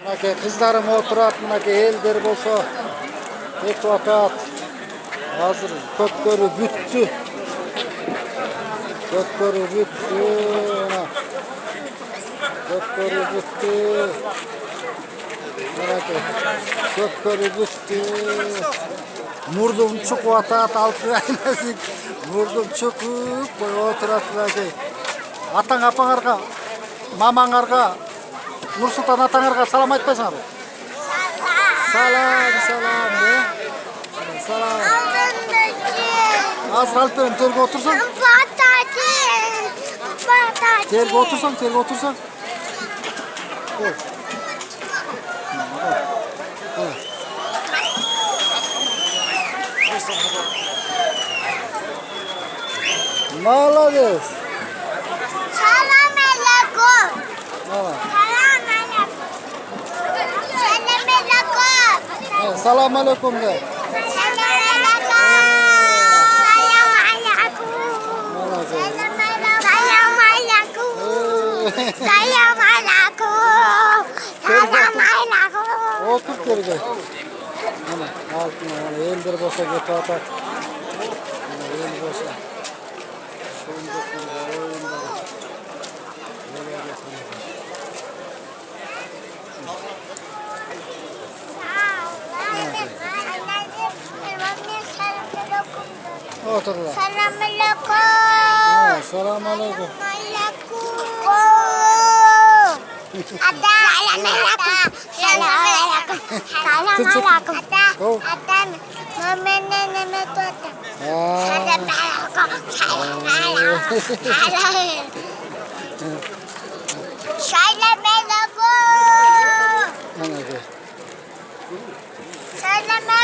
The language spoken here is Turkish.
Mınakey kızlarım oturat, mınakey elder bolsa tek vakat. Hazır kökkörü büttü. Kökkörü büttü. Kökkörü büttü. Mınakey kökkörü büttü. Murdum çok vatat altı aynasın. Murdum çok boy oturat mınakey. Atan apangarga, mamangarga, Nursultan atаңарға салам айтпайсыңар? Салам, салам, да? Салам. Азыр алып берем, терге отырсаң? Терге отырсаң, терге отырсаң? Ой. Молодец. Salam alaikum. Tamam. Salam alaikum. Salam alaikum de. Otur terge. Ana altına eldir boşa getip atar. El boşa. Oturlar. Salam alaikum. Salam alaikum. Salam alaikum. Salam alaikum. Salam alaikum. Adam, mama nene tuata. Salam alaikum. Salam alaikum. Salam alaikum. Salam alaikum.